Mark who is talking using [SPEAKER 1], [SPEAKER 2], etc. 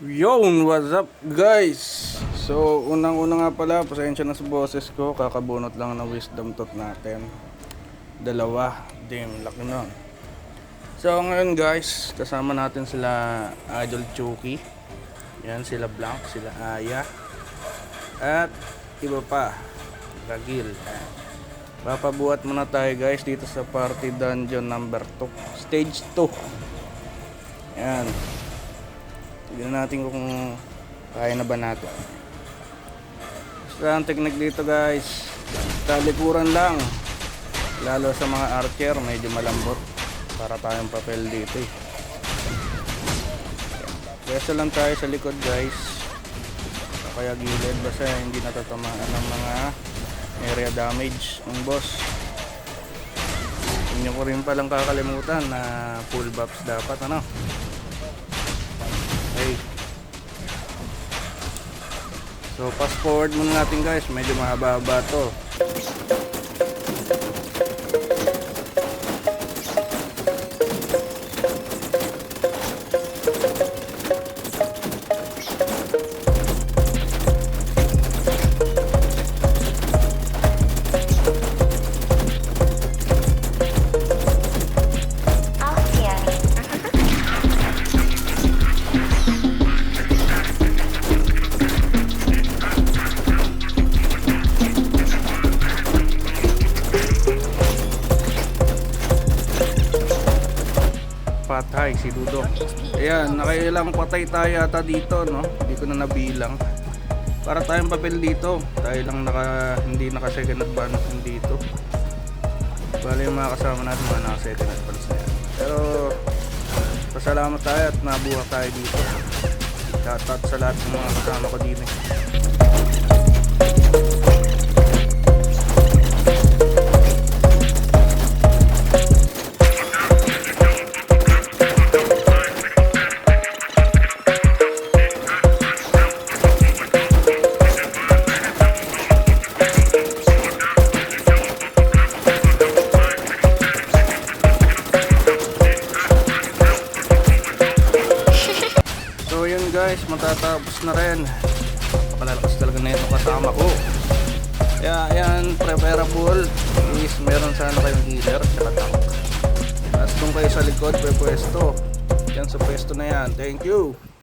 [SPEAKER 1] Yo, what's up guys? So, unang-una nga pala, pasensya na sa boses ko, kakabunot lang ng wisdom tooth natin. Dalawa, damn, laki nun. So, ngayon guys, kasama natin sila Idol Chucky. Yan, sila Blank, sila Aya. At iba pa, Ragil. Papabuhat muna tayo guys dito sa Party Dungeon number 2, Stage 2. Yan. Tignan natin kung kaya na ba natin. Basta ang technique dito guys, talikuran lang. Lalo sa mga archer, medyo malambot. Para tayong papel dito eh. Pwesto lang tayo sa likod guys. Kaya gilid, basta hindi natatamaan ng mga area damage ang boss. Hindi ko rin palang kakalimutan na full buffs dapat ano. Okay. So fast forward muna natin guys, medyo mahaba-haba to. Patay si Dudok. Ayan, nakailang patay tayo ata dito, no? Hindi ko na nabilang. Para tayong papel dito. Tayo lang hindi naka second advance dito. Bali yung mga kasama natin mga naka second advance na yan. Pero pasalamat tayo at nabuha tayo dito. Shoutout sa lahat ng mga kasama ko dito. So yun guys, matatapos na rin. Napakalakas talaga na ito kasama ko. Kaya yan, preferable is meron sana kayong healer at tank. At kung kayo sa likod, pwesto. Yan sa pwesto na yan. Thank you.